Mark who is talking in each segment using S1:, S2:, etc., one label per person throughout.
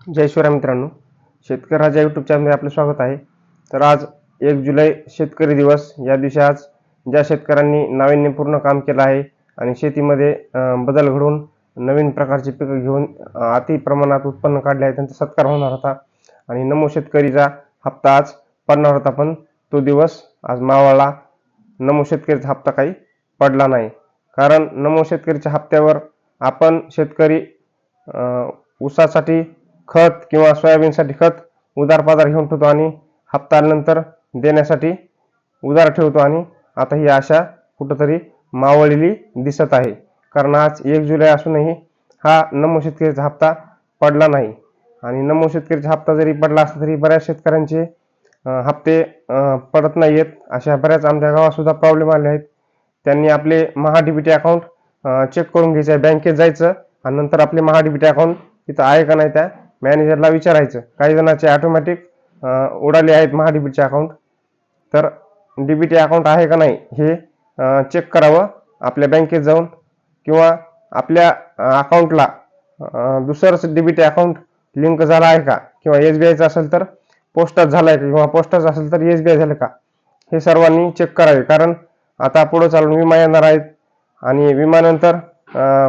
S1: जय शिवराय मित्रांनो, शेतकरी राजा यूट्यूब चॅनलमध्ये आपले स्वागत आहे। तर आज 1 जुलै शेतकरी दिवस। या दिवशी आज ज्या शेतकऱ्यांनी नाविन्यपूर्ण काम केलं आहे आणि शेतीमध्ये बदल घडवून नवीन प्रकारची पिके घेऊन अति प्रमाणात उत्पन्न काढले आहे त्यांचा सत्कार होणार होता आणि नमो शेतकरीचा हप्ता आज पडणार होता, पण तो दिवस आज मावळला। नमो शेतकरीचा हप्ता काही पडला नाही, कारण नमो शेतकरीच्या हप्त्यावर आपण शेतकरी ऊसासाठी खत किंवा सोयाबीनसाठी खत उधार पाधार घेऊन ठेवतो आणि हप्ता आल्यानंतर देण्यासाठी उधार ठेवतो आणि आता ही आशा कुठंतरी मावळलेली दिसत आहे। कारण आज 1 जुलै असूनही हा नमो शेतकरीचा हप्ता पडला नाही आणि नमो शेतकरीचा हप्ता जरी पडला असला तरी बऱ्याच शेतकऱ्यांचे हप्ते पडत नाहीत। अशा बऱ्याच आमच्या गावात सुद्धा प्रॉब्लेम आले आहेत। त्यांनी आपले महाडीबीटी अकाउंट चेक करून घ्यायचे, बँकेत जायचं आणि नंतर आपले महाडीबीटी अकाउंट तिथं आहे का नाही त्या मॅनेजरला विचारायचं। काही जणांचे ऑटोमॅटिक उडाले आहेत महाडीबीटी अकाउंट, तर डीबीटी अकाउंट आहे का नाही हे चेक करावं आपल्या बँकेत जाऊन, किंवा आपल्या अकाउंटला दुसरं डीबीटी अकाउंट लिंक झाला आहे का, किंवा एसबीआयचं असेल तर पोस्टात झालाय का, किंवा पोस्टाचं असेल तर एसबीआय झालं का, हे सर्वांनी चेक करावे। कारण आता पुढे चालून विमा येणार आहेत आणि विम्यानंतर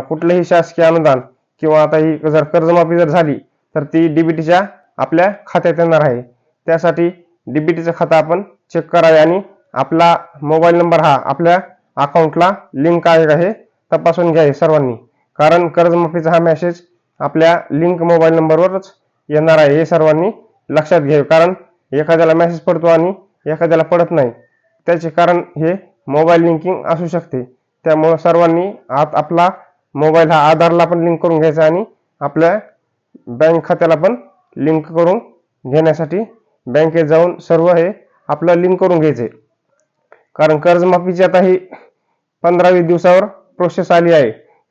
S1: कुठलंही शासकीय अनुदान किंवा आता ही जर कर्जमाफी जर झाली तर ती डीबीटीच्या आपल्या खात्यात येणार आहे। त्यासाठी डीबीटीचं खातं आपण चेक करावे आणि आपला मोबाईल नंबर हा आपल्या अकाउंटला लिंक आहे का हे तपासून घ्यावे सर्वांनी, कारण कर्जमाफीचा हा मेसेज आपल्या लिंक मोबाईल नंबरवरच येणार आहे हे सर्वांनी लक्षात घ्यावे। कारण एखाद्याला मेसेज पडतो आणि एखाद्याला पडत नाही, त्याचे कारण हे मोबाईल लिंकिंग असू शकते। त्यामुळे सर्वांनी आपला मोबाईल हा आधारला पण लिंक करून घ्यायचा आणि आपल्या बँक खात्याला पण लिंक करून घेण्यासाठी बँकेत जाऊन सर्व हे आपलं लिंक करून घ्यायचे। कारण कर्जमाफीची आता ही 15-20 दिवसावर प्रोसेस आली आहे।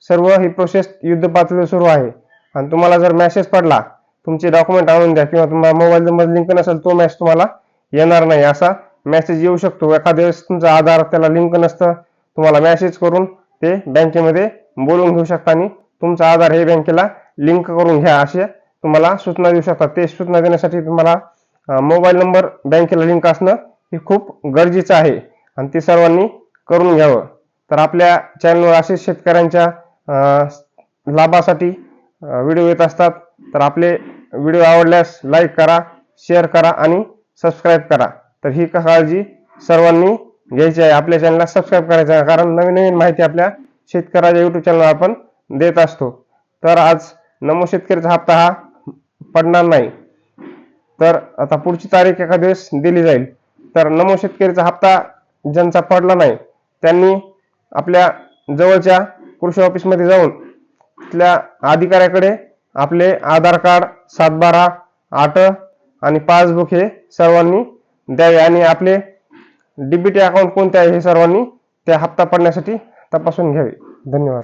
S1: सर्व ही प्रोसेस युद्ध पातळीवर सुरू आहे आणि तुम्हाला जर मेसेज पडला तुमचे डॉक्युमेंट आणून द्या किंवा तुम्हाला मोबाईल नंबर लिंक नसेल तो मेसेज तुम्हाला येणार नाही, असा मेसेज येऊ शकतो। एखाद्या वेळेस तुमचा आधार त्याला लिंक नसतं, तुम्हाला मेसेज करून ते बँकेमध्ये बोलून घेऊ शकता आणि तुमचा आधार हे बँकेला लिंक करून घ्या असे तुम्हाला सूचना देऊ शकतात। ते सूचना देण्यासाठी तुम्हाला मोबाईल नंबर बँकेला लिंक असणं हे खूप गरजेचं आहे आणि ते सर्वांनी करून घ्यावं। तर आपल्या चॅनलवर असेच शेतकऱ्यांच्या लाभासाठी व्हिडिओ येत असतात, तर आपले व्हिडिओ आवडल्यास लाईक करा, शेअर करा आणि सबस्क्राईब करा। तर ही काळजी सर्वांनी घ्यायची आहे, आपल्या चॅनलला सबस्क्राईब करायचं आहे, कारण नवीन नवीन माहिती आपल्या शेतकऱ्याच्या यूट्यूब चॅनलवर आपण देत असतो। तर आज नमो शेतकरीचा हप्ता हा पडणार नाही, तर आता पुढची तारीख एखाद्या दिवस दिली जाईल। तर नमो शेतकरीचा हप्ता ज्यांचा पडला नाही त्यांनी आपल्या जवळच्या कृषी ऑफिसमध्ये जाऊन तिथल्या अधिकाऱ्याकडे आपले आधार कार्ड, 7/12, 8 आणि पासबुक हे सर्वांनी द्यावे आणि आपले डीबीटी अकाउंट कोणते आहे हे सर्वांनी त्या हप्ता पडण्यासाठी तपासून घ्यावे। धन्यवाद।